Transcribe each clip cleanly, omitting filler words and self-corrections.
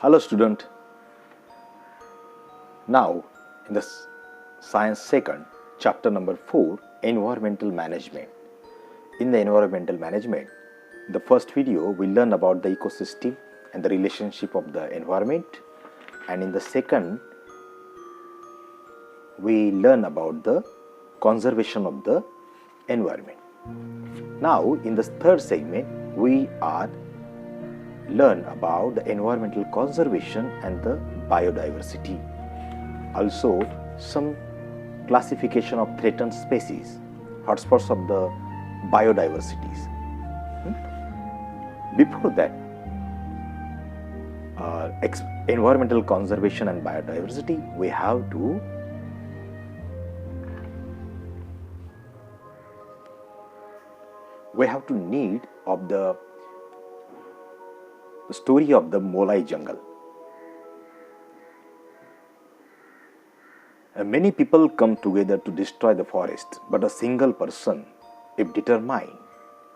Hello student. Now in the science second chapter number 4 environmental management. In the environmental management, the first video we learn about the ecosystem and the relationship of the environment, and in the second we learn about the conservation of the environment. Now in the third segment we are learn about the environmental conservation and the biodiversity. Also some classification of threatened species, hotspots of the biodiversities. Before that, environmental conservation and biodiversity, we have to need of the story of the Molai jungle. Many people come together to destroy the forest, but a single person, if determined,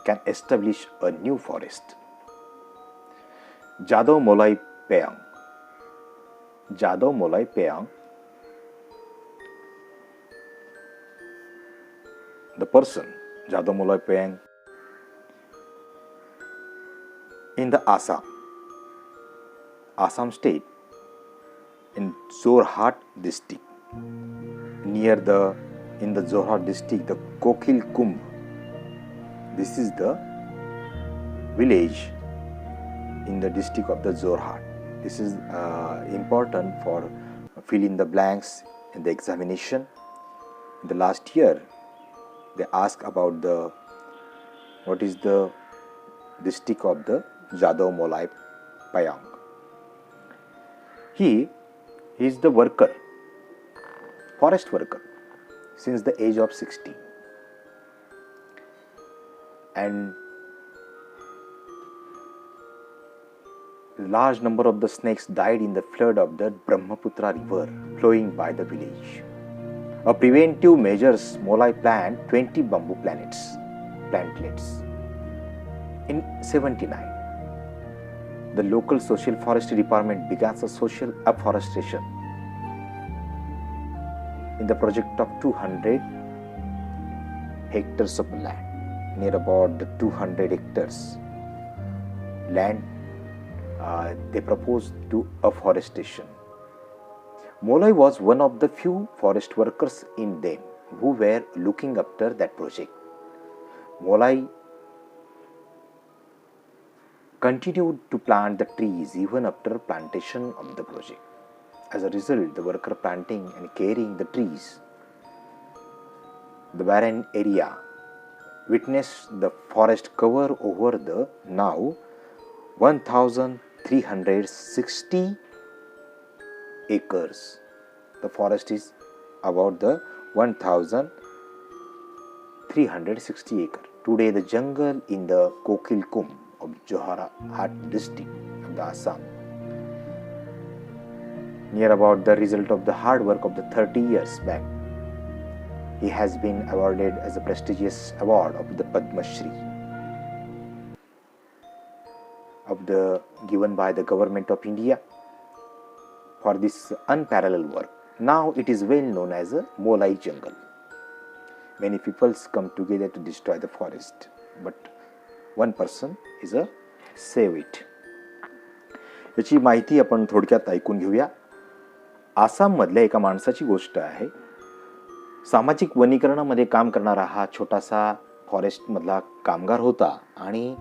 can establish a new forest. Jadhav Molai Payang. Jadhav Molai Payang, the person, Jadhav Molai Payang, in the Assam state, in Jorhat district, in the Jorhat district, the Kokil Kumbh. This is the village in the district of the Jorhat. This is important for fill in the blanks in the examination. In the last year, they asked about what is the district of the Jadhav Molai Payang. He is the worker, forest worker, since the age of 16. And large number of the snakes died in the flood of the Brahmaputra river flowing by the village. A preventive measures, Molai plant 20 bamboo plantlets. In 79, the local social forestry department began a social afforestation in the project of 200 hectares of land, near about the 200 hectares land they proposed to afforestation. Molai was one of the few forest workers in them who were looking after that project. Molai continued to plant the trees even after plantation of the project. As a result, the worker planting and caring the trees, the barren area witnessed the forest cover over the now 1,360 acres. The forest is about the 1,360 acres. Today the jungle in the Kokil Kumbh of Jorhat district of the Assam, near about the result of the hard work of the 30 years back, he has been awarded as a prestigious award of the Padma Shri given by the government of India for this unparalleled work. Now it is well known as a Molai jungle. Many peoples come together to destroy the forest, but one person is a save it. याची माहिती आपण थोडक्यात ऐकून घेऊया. आसाम मधल्या एका माणसाची गोष्ट आहे. सामाजिक वनीकरणामध्ये काम करणारा हा छोटासा फॉरेस्ट मधला कामगार होता आणि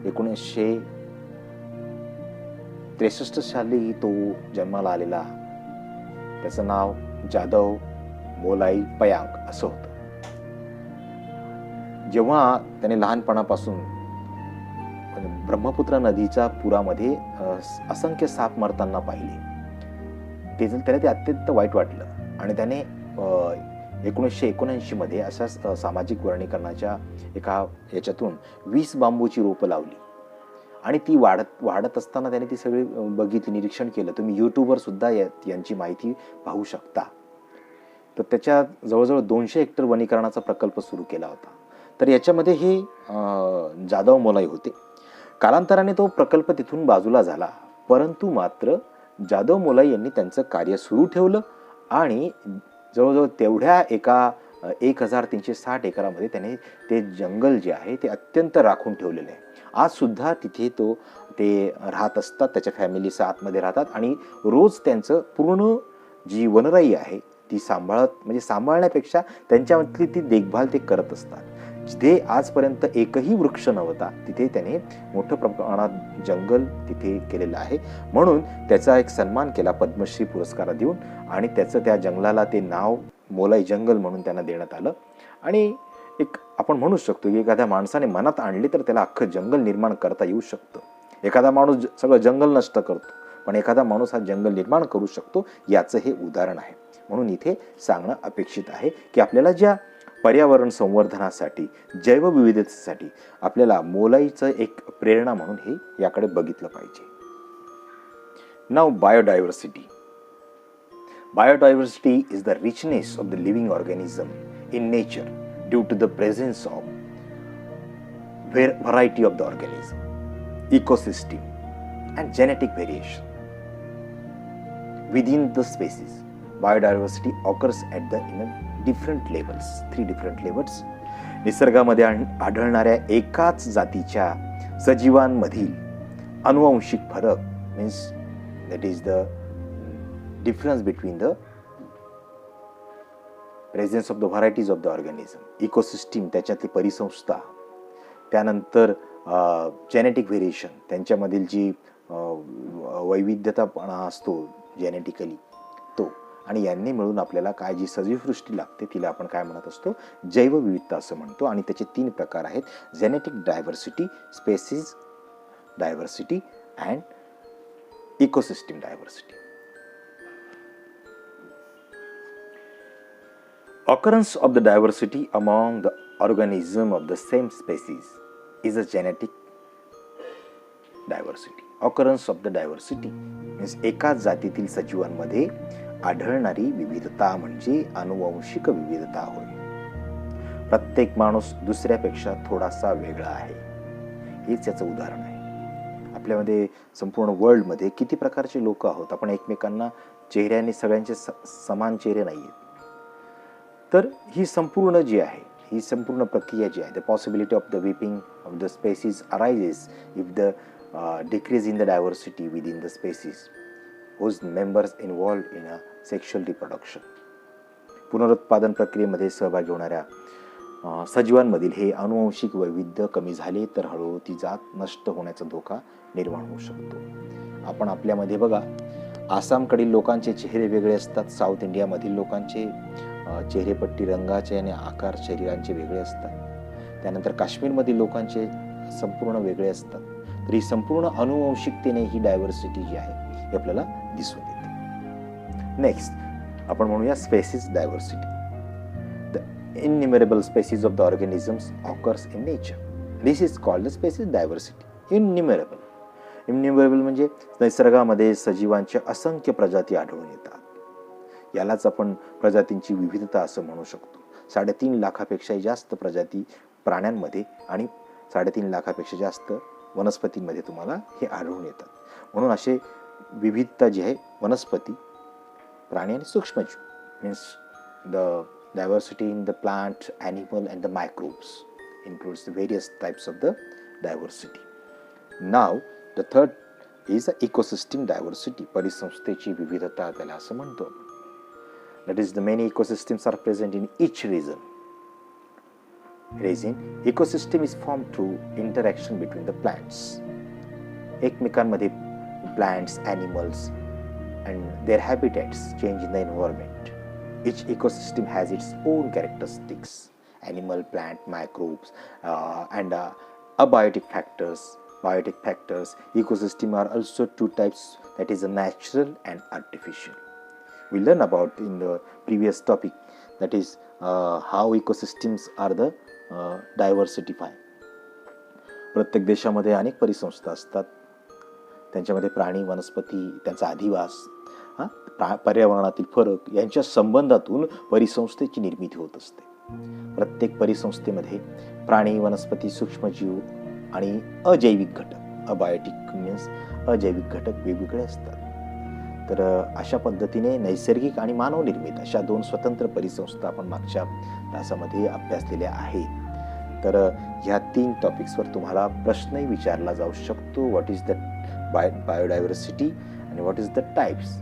1963 साली तो जन्माला आलेला. त्याचं नाव जाधव मोलाई पयांग असं होतं. जेव्हा त्याने लहानपणापासून ब्रह्मपुत्र नदीच्या पुरामध्ये असंख्य साप मरताना पाहिले, त्याला ते अत्यंत वाईट वाटलं आणि त्याने 1979 मध्ये अशाच सामाजिक वनीकरणाच्या एका याच्यातून 20 बांबूची रोपं लावली आणि ती वाढत असताना त्याने ती सगळी बघितली, निरीक्षण केलं. तुम्ही यूट्यूबवर सुद्धा यांची माहिती पाहू शकता. तर त्याच्या जवळजवळ 200 हेक्टर वनीकरणाचा प्रकल्प सुरू केला होता. तर याच्यामध्ये हे जाधव मोलाई होते. कालांतराने तो प्रकल्प तिथून बाजूला झाला, परंतु मात्र जाधव मोलाई यांनी त्यांचं कार्य सुरू ठेवलं आणि जवळजवळ तेवढ्या एका 1360 एकरामध्ये त्याने ते जंगल जे आहे ते अत्यंत राखून ठेवलेलं आहे. आज सुद्धा तिथे ते राहत असतात, त्याच्या फॅमिलीसह आतमध्ये राहतात आणि रोज त्यांचं पूर्ण जी वनराई आहे ती सांभाळण्यापेक्षा त्यांच्यामधली ती देखभाल ते करत असतात. जिथे आजपर्यंत एकही वृक्ष नव्हता तिथे त्याने मोठ्या प्रमाणात जंगल तिथे केलेलं आहे. म्हणून त्याचा एक सन्मान केला पद्मश्री पुरस्कार देऊन आणि त्याचं त्या जंगलाला ते नाव मोलाई जंगल म्हणून त्यांना देण्यात आलं. आणि एक आपण म्हणू शकतो की एखाद्या माणसाने मनात आणले तर त्याला अख्खं जंगल निर्माण करता येऊ शकतं. एखादा माणूस सगळं जंगल नष्ट करतो, पण एखादा माणूस हा जंगल निर्माण करू शकतो, याचं हे उदाहरण आहे. म्हणून इथे सांगणं अपेक्षित आहे की आपल्याला ज्या पर्यावरण संवर्धनासाठी, जैवविविधतेसाठी आपल्याला मोलाईचं एक प्रेरणा म्हणून हे याकडे बघितलं पाहिजे. नाव biodiversity. Biodiversity is the richness of the living organism in nature due to the presence of variety of the organism, ecosystem, and genetic variation within the species. Biodiversity occurs at different levels, 3 different levels. निसर्गामध्ये आढळणाऱ्या एकाच जातीच्या सजीवांमधील अनुवांशिक फरक means that is the difference between the presence of the varieties of the organism, ecosystem त्याच्यातली परिसंस्था, त्यानंतर genetic variation त्यांच्यामधील जी वैविध्यतापणा असतो जेनेटिकली तो, आणि यांनी मिळून आपल्याला काय जी सजीवसृष्टी लागते तिला आपण काय म्हणत असतो, जैवविविधता असं म्हणतो. आणि त्याचे 3 प्रकार आहेत, genetic diversity, species diversity and ecosystem diversity. Occurrence of the diversity among the organism of the same species is a genetic diversity. Occurrence of the diversity means एकाच जातीतील सजीवांमध्ये आढळणारी विविधता म्हणजे अनुवांशिक विविधता होय. प्रत्येक माणूस दुसऱ्यापेक्षा थोडासा वेगळा आहे, हेच याचं उदाहरण आहे. आपल्यामध्ये संपूर्ण वर्ल्डमध्ये किती प्रकारचे लोक आहोत, आपण एकमेकांना चेहऱ्याने सगळ्यांचे समान चेहरे नाही आहेत. तर ही संपूर्ण जी आहे, ही संपूर्ण प्रक्रिया जी आहे, the possibility of the wiping of the species arises if the decrease in the diversity within the species whose members involved in a sexual reproduction. पुनरुत्पादन प्रक्रियेमध्ये सहभागी होणाऱ्या सजीवांमधील हे अनुवांशिक वैविध्य कमी झाले तर हळूहळू ती जात नष्ट होण्याचा धोका निर्माण होऊ शकतो. आपण आपल्यामध्ये बघा, आसामकडील लोकांचे चेहरे वेगळे असतात, साऊथ इंडियामधील लोकांचे चेहरेपट्टी रंगाचे आणि आकार शरीरांचे वेगळे असतात, त्यानंतर काश्मीरमधील लोकांचे संपूर्ण वेगळे असतात. तर ही संपूर्ण अनुवंशिकतेने ही डायव्हर्सिटी जी आहे हे आपल्याला दिसून येते. नेक्स्ट आपण म्हणूया species diversity. The innumerable species of the organisms occurs in nature. This is called the species diversity. Innumerable म्हणजे निसर्गामध्ये सजीवांच्या असंख्य प्रजाती आढळून येतात. यालाच आपण प्रजातींची विविधता असं म्हणू शकतो. 3.5 लाखापेक्षाही जास्त प्रजाती प्राण्यांमध्ये आणि 3.5 लाखापेक्षा जास्त वनस्पतींमध्ये तुम्हाला हे आढळून येतात. म्हणून असे विविधता जी आहे वनस्पती, प्राणी आणि सूक्ष्मजीव means the diversity in the plant, animal and the microbes includes the various types of the diversity. Now the third is the ecosystem diversity. परिसंस्थेची विविधता त्याला असं म्हणतो. That is, the many ecosystems are present in each region. Ecosystem is formed through interaction between the plants. एकमेकांमध्ये plants, animals and their habitats change in the environment. Each ecosystem has its own characteristics. Animal, plant, microbes and abiotic factors. Biotic factors. Ecosystem are also 2 types, that is a natural and artificial. We learn about in the previous topic, that is how ecosystems are the diversify. प्रत्येक देशामध्ये अनेक परिसंस्था असतात, त्यांच्यामध्ये प्राणी, वनस्पती, त्यांचा अधिवास, पर्यावरणातील फरक यांच्या संबंधातून परिसंस्थेची निर्मिती होत असते. प्रत्येक परिसंस्थेमध्ये प्राणी, वनस्पती, सूक्ष्मजीव आणि अजैविक घटक, अबायोटिक मीन्स अजैविक घटक वेगवेगळे असतात. तर अशा पद्धतीने नैसर्गिक आणि मानवनिर्मित अशा 2 स्वतंत्र परिसंस्था आपण मागच्या तासामध्ये अभ्यासलेल्या आहेत. तर ह्या 3 टॉपिक्सवर तुम्हाला प्रश्नही विचारला जाऊ शकतो. व्हॉट इज द बायोडायव्हर्सिटी आणि व्हॉट इज द टाईप्स.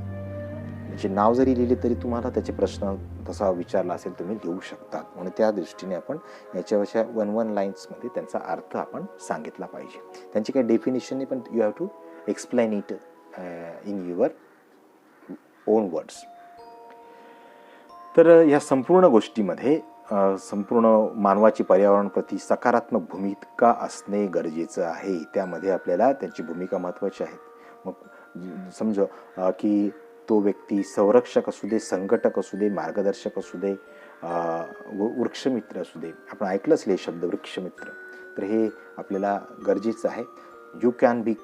म्हणजे नाव जरी लिहिले तरी तुम्हाला त्याचे प्रश्न तसा विचारला असेल तुम्ही लिहू शकता. म्हणून त्या दृष्टीने आपण याच्यावरच्या 1 लाईन्समध्ये त्यांचा अर्थ आपण सांगितला पाहिजे. त्यांची काही डेफिनेशन पण you have to explain it in your own words. तर या संपूर्ण गोष्टीमध्ये संपूर्ण मानवाची पर्यावरणाप्रती सकारात्मक भूमिका असणे गरजेचं आहे. त्यामध्ये आपल्याला त्यांची भूमिका महत्त्वाची आहे. मग समजा की तो व्यक्ती संरक्षक असू दे, संघटक असू दे, मार्गदर्शक असू दे, वृक्षमित्र असू दे. आपण ऐकलं असेल हे शब्द वृक्षमित्र. तर हे आपल्याला गरजेचं आहे. You can be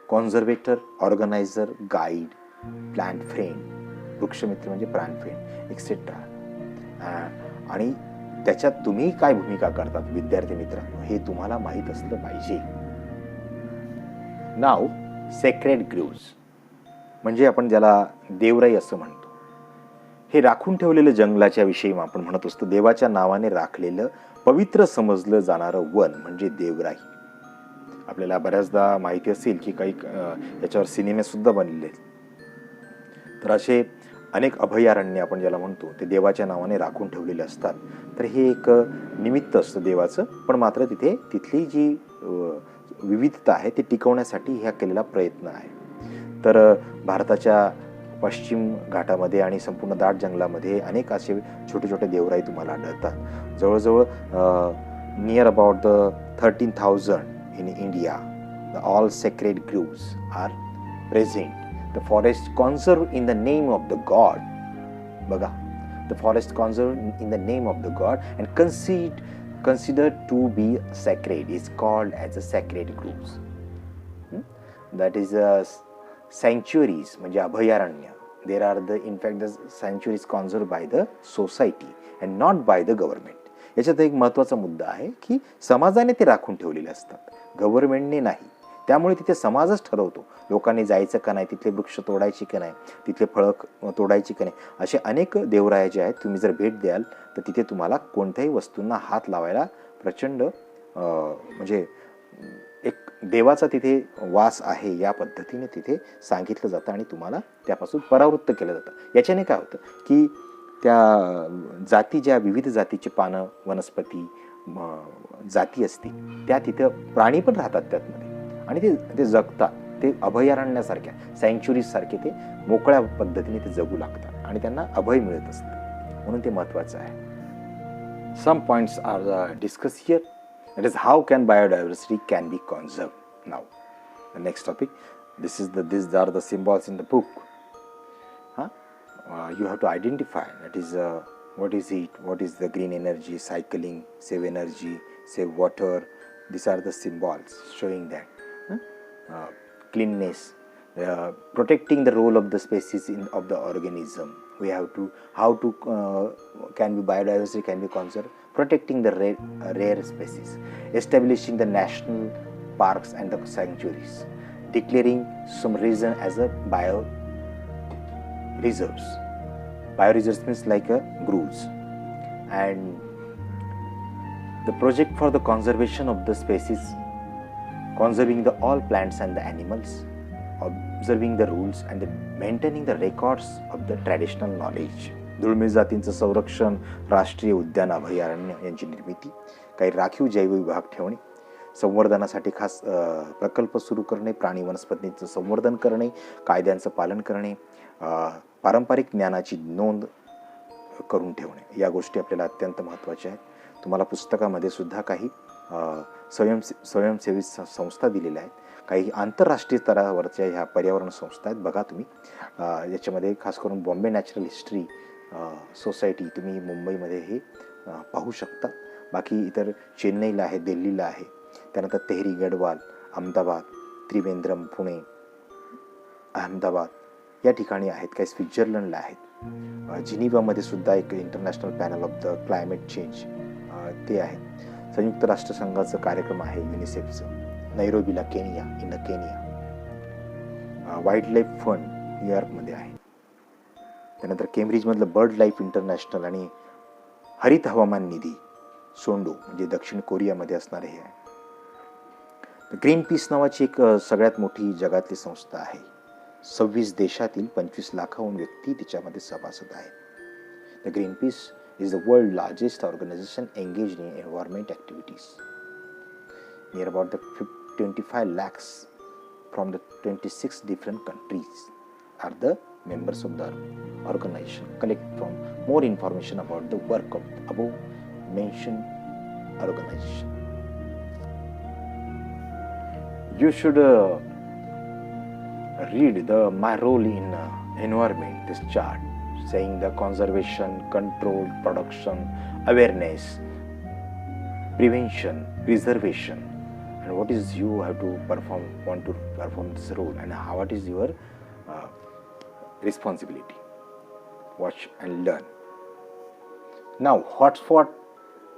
conservator, organiser, guide, plant friend. वृक्षमित्र म्हणजे प्लॅन्ट फ्रेंड एक्सेट्रा. आणि त्याच्यात तुम्ही काय भूमिका करतात विद्यार्थी मित्रांनो हे तुम्हाला माहीत असलं पाहिजे. नाव सेक्रेड ग्रोव्ज म्हणजे आपण ज्याला देवराई असं म्हणतो. हे राखून ठेवलेलं जंगलाच्या विषयी आपण म्हणत असतो. देवाच्या नावाने राखलेलं पवित्र समजलं जाणारं वन म्हणजे देवराई. आपल्याला बऱ्याचदा माहिती असेल की काही याच्यावर सिनेमे सुद्धा बनलेले आहेत. तर असे अनेक अभयारण्य आपण ज्याला म्हणतो ते देवाच्या नावाने राखून ठेवलेले असतात. तर हे एक निमित्त असतं देवाचं, पण मात्र तिथली जी विविधता आहे ती टिकवण्यासाठी ह्या केलेला प्रयत्न आहे. तर भारताच्या पश्चिम घाटामध्ये आणि संपूर्ण दाट जंगलामध्ये अनेक असे छोटे छोटे देवराई तुम्हाला आढळतात. जवळजवळ near about the 13,000 in India. The all sacred groves are present. The forest conserved in the name of the God. बघा, the forest conserved in the name of the God and considered to be sacred is called as a sacred groves. That is sanctuaries म्हणजे अभयारण्य. There are in fact the sanctuaries conserved by the society and not by the government. याच्यात एक महत्त्वाचा मुद्दा आहे की समाजाने ते राखून ठेवलेले असतात, गव्हर्नमेंटने नाही. त्यामुळे तिथे समाजच ठरवतो लोकांनी जायचं का नाही, तिथले वृक्ष तोडायची का नाही, तिथले फळं तोडायची का नाही. असे अनेक देवराया जे आहेत तुम्ही जर भेट द्याल तर तिथे तुम्हाला कोणत्याही वस्तूंना हात लावायला प्रचंड म्हणजे एक देवाचा तिथे वास आहे या पद्धतीने तिथे सांगितलं जातं आणि तुम्हाला त्यापासून परावृत्त केलं जातं. याच्याने काय होतं की त्या जाती ज्या विविध जातीचे पानं वनस्पती जाती असतील त्या तिथं प्राणी पण राहतात त्यातमध्ये आणि ते जगतात. ते अभयारण्यासारख्या सँच्युरीज सारखे ते मोकळ्या पद्धतीने ते जगू लागतात आणि त्यांना अभय मिळत असतं. म्हणून ते महत्त्वाचं आहे. Some points are discuss here. That is how can biodiversity can be conserved. Now, the next topic. These are the symbols in the book. You have to identify. That is what is it? What is the green energy, cycling, save energy, save water. These are the symbols showing that. Cleanness, protecting the role of the species of the organism. We have to can be biodiversity can be conserved. Protecting the rare species, establishing the national parks and the sanctuaries, declaring some region as a bioreserves. Bioreserves means like a groves. And the project for the conservation of the species, conserving the all plants and the animals, observing the rules and maintaining the records of the traditional knowledge. दुर्मिळ जातींचं संरक्षण, राष्ट्रीय उद्यान अभयारण्य यांची निर्मिती, काही राखीव जैवविभाग ठेवणे, संवर्धनासाठी खास प्रकल्प सुरू करणे, प्राणी वनस्पतींचं संवर्धन करणे, कायद्यांचं पालन करणे, पारंपरिक ज्ञानाची नोंद करून ठेवणे. या गोष्टी आपल्याला अत्यंत महत्त्वाच्या आहेत. तुम्हाला पुस्तकामध्ये सुद्धा काही स्वयंसेवी संस्था दिलेल्या आहेत, काही आंतरराष्ट्रीय स्तरावरच्या ह्या पर्यावरण संस्था आहेत. बघा तुम्ही याच्यामध्ये खास करून बॉम्बे नॅचरल हिस्ट्री सोसायटी तुम्ही मुंबईमध्ये हे पाहू शकता. बाकी इतर चेन्नईला आहे, दिल्लीला आहे, त्यानंतर तेहरी गढवाल, अहमदाबाद, त्रिवेंद्रम, पुणे, अहमदाबाद या ठिकाणी आहेत. काही स्वित्झर्लंडला आहेत. जिनिवामध्ये सुद्धा एक international panel of the climate change ते आहे. संयुक्त राष्ट्रसंघाचं कार्यक्रम आहे युनिसेफचं, नैरोबीला Kenya, in Kenya. Wild life fund न्यूयॉर्कमध्ये आहे. त्यानंतर केम्ब्रिजमधलं बर्ड लाईफ इंटरनॅशनल आणि हरित हवामान निधी सोंडो म्हणजे दक्षिण कोरियामध्ये असणारे हे आहे. ग्रीन पीस नावाची एक सगळ्यात मोठी जगातली संस्था आहे. 26 देशातील 25 लाखाहून व्यक्ती तिच्यामध्ये सभासद आहेत. The green peas is the world largest organization engaged in environment activities. Near about the 25 lakhs from the 26 different countries are the members of the organization. Collect from more information about the work of the above mentioned organization. You should read the my role in environment, this chart saying the conservation, control, production, awareness, prevention, preservation, and what is you have to want to perform this role, and what is your responsibility. Watch and learn. Now, hotspot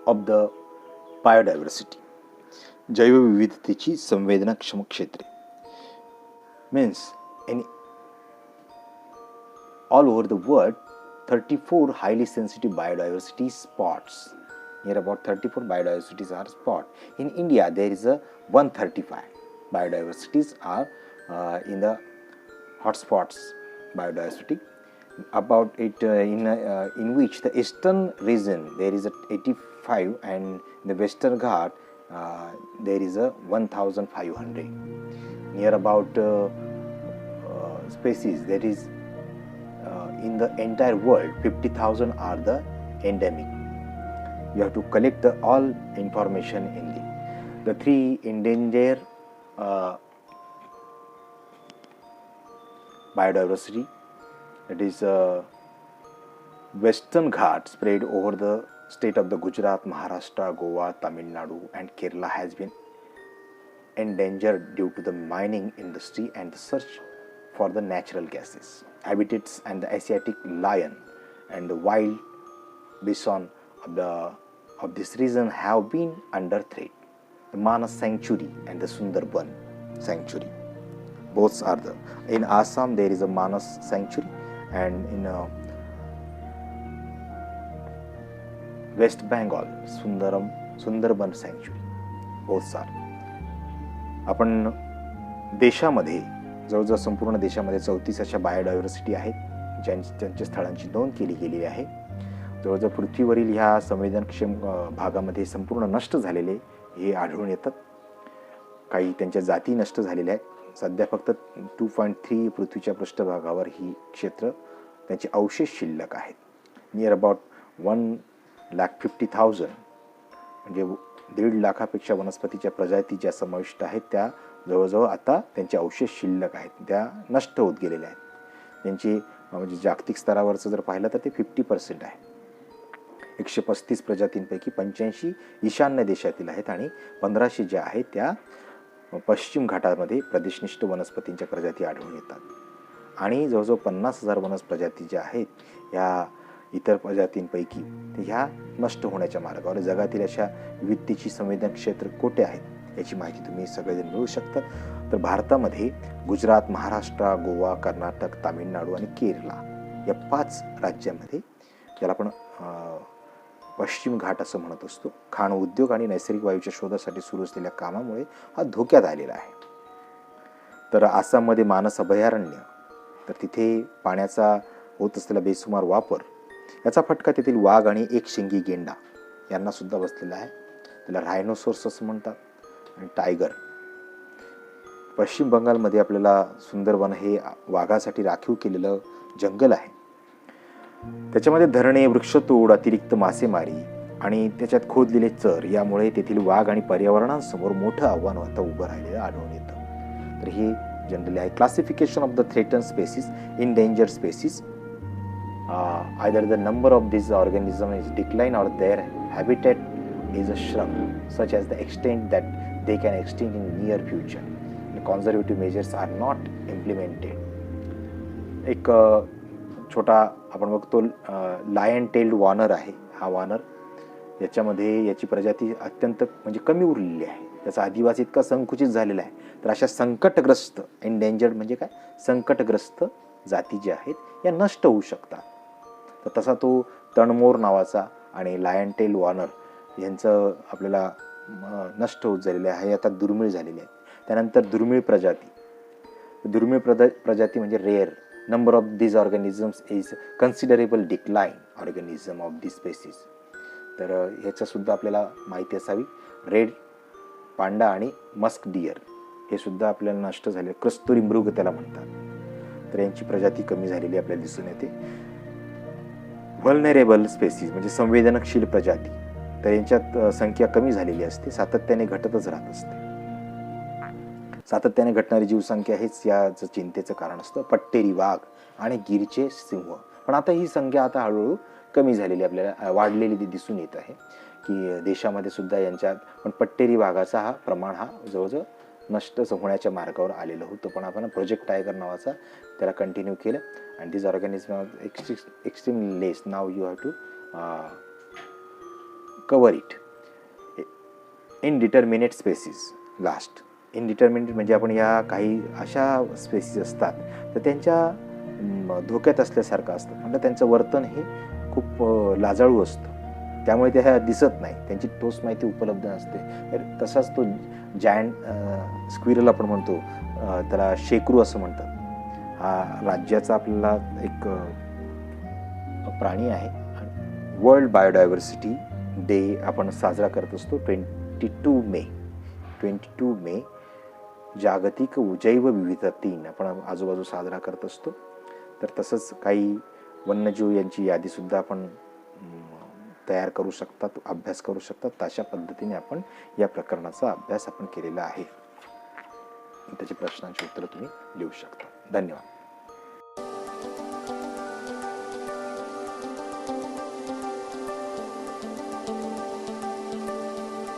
of the biodiversity. जैवविविधतेची संवेदनाक्षम क्षेत्रे means in all over the world 34 highly sensitive biodiversity spots. Here about 34 biodiversities are spot. In India there is a 135 biodiversities are in the hotspots biodiversity. About it in which the eastern region there is a 85 and the western Ghat there is a 1500. Near about species there is in the entire world 50,000 are the endemic. You have to collect the all information in the three endangered biodiversity, that is Western Ghat spread over the state of the Gujarat, Maharashtra, Goa, Tamil Nadu and Kerala has been endangered due to the mining industry and the search for the natural gases. Habitats and the Asiatic lion and the wild bison of this region have been under threat. The Manas sanctuary and the Sundarban sanctuary, both are the. In Assam there is a Manas sanctuary and in West Bengal Sundarban sanctuary, both are. आपण देशामध्ये जवळजवळ संपूर्ण देशामध्ये 34 अशा biodiversity आहेत ज्यांच्या स्थळांची नोंद केली गेली आहे. जवळजवळ पृथ्वीवरील ह्या संवेदनक्षम भागामध्ये संपूर्ण नष्ट झालेले हे आढळून येतात. काही त्यांच्या जाती नष्ट झालेल्या आहेत. सध्या फक्त 2.3 पृथ्वीच्या पृष्ठभागावर ही क्षेत्र त्यांचे अवशेष शिल्लक आहेत. नियर अबाउट 1,50,000 म्हणजे 1.5 लाखापेक्षा वनस्पतीच्या प्रजाती ज्या समाविष्ट आहेत त्या जवळजवळ आता त्यांचे अवशेष शिल्लक आहेत, त्या नष्ट होत गेलेल्या आहेत. त्यांची म्हणजे जागतिक स्तरावरचं जर पाहिलं तर ते 50% आहे. 135 प्रजातींपैकी 85 ईशान्य देशातील आहेत आणि 1500 ज्या आहेत त्या पश्चिम घाटामध्ये प्रदेशनिष्ठ वनस्पतींच्या प्रजाती आढळून येतात. आणि जवळजवळ 50,000 प्रजाती ज्या आहेत ह्या इतर प्रजातींपैकी ह्या नष्ट होण्याच्या मार्गावर. जगातील अशा विविधतेची संवेदन क्षेत्र कोठे आहेत याची माहिती तुम्ही सगळेजण मिळवू शकता. तर भारतामध्ये गुजरात, महाराष्ट्र, गोवा, कर्नाटक, तामिळनाडू आणि केरला या 5 राज्यामध्ये ज्याला आपण पश्चिम घाट असं म्हणत असतो, खाण उद्योग आणि नैसर्गिक वायूच्या शोधासाठी सुरू असलेल्या कामामुळे हा धोक्यात आलेला आहे. तर आसाममध्ये मानस अभयारण्य, तर तिथे पाण्याचा होत असलेला बेसुमार वापर याचा फटका तेथील वाघ आणि एकशिंगी गेंडा यांना सुद्धा बसलेला आहे. त्याला रायनोसोर्स असं म्हणतात. आणि टायगर. पश्चिम बंगालमध्ये आपल्याला सुंदरबन हे वाघासाठी राखीव केलेलं जंगल आहे. त्याच्यामध्ये धरणे, वृक्षतोड, अतिरिक्त मासेमारी आणि त्याच्यात खोदलेले चर यामुळे तेथील वाघ आणि पर्यावरणासमोर मोठं आव्हान आता उभं राहिलेलं आढळून येतं. तर हे जनरली आहे. Classification of the threaten species, endangered species. Either the number of these organisms is decline or their habitat is a shrunk, such as the extent that they can extinct in near future. And conservative measures are not implemented. एक छोटा आपण बघतो lion tailed वानर आहे. हा वानर याच्यामध्ये याची प्रजाती अत्यंत म्हणजे कमी उरलेली आहे. त्याचा आदिवास इतका संकुचित झालेला आहे. तर अशा संकटग्रस्त, एंडेंजर्ड म्हणजे काय, संकटग्रस्त जाती ज्या आहेत या नष्ट होऊ शकतात. तर तसा तो तणमोर नावाचा आणि लायन टेल वॉर्नर यांचं आपल्याला नष्ट होत झालेले आहे, आता दुर्मिळ झालेले आहेत. त्यानंतर दुर्मिळ प्रजाती म्हणजे rare. Number of these organisms is considerable decline organism of these species. तर ह्याच्यासुद्धा आपल्याला माहिती असावी. रेड पांडा आणि मस्क डिअर हे सुद्धा आपल्याला नष्ट झाले, कस्तुरी मृग त्याला म्हणतात. तर यांची प्रजाती कमी झालेली आपल्याला दिसून येते. व्हल्नरेबल स्पेसीज म्हणजे संवेदनशील प्रजाती, तर यांच्यात संख्या कमी झालेली असते, सातत्याने घटतच राहत असते. सातत्याने घटणारी जीवसंख्या हेच याचं चिंतेचं कारण असतं. पट्टेरी वाघ आणि गिरचे सिंह, पण आता ही संख्या आता हळूहळू कमी झालेली आपल्याला वाढलेली दिसून येत आहे की देशामध्ये सुद्धा यांच्यात. पण पट्टेरी वाघाचा हा प्रमाण हा जवळजवळ नष्ट होण्याच्या मार्गावर आलेलं होतं, पण आपण प्रोजेक्ट टायगर नावाचा त्याला कंटिन्यू केलं. And this organism extreme less. नाव you have to cover it. Indeterminate species last. Indeterminate म्हणजे आपण या काही अशा स्पेसीज असतात तर त्यांच्या धोक्यात असल्यासारखं असतं, म्हणजे त्यांचं वर्तन हे खूप लाजाळू असतं, त्यामुळे ते ह्या दिसत नाही, त्यांची ठोस माहिती उपलब्ध नसते. तसाच तो जायंट स्क्विरल आपण म्हणतो, त्याला शेकरू असं म्हणतात. हा राज्याचा आपल्याला एक प्राणी आहे. वर्ल्ड बायोडायव्हर्सिटी डे आपण साजरा करत असतो 22 मे जागतिक जैवविविधता दिन आपण आजूबाजू साजरा करत असतो. तर तसंच काही वन्यजीव यांची यादीसुद्धा आपण तयार करू शकतात, अभ्यास करू शकतात. अशा पद्धतीने आपण या प्रकरणाचा अभ्यास आपण केलेला आहे. त्याची प्रश्नांची उत्तरं तुम्ही लिहू शकता. धन्यवाद.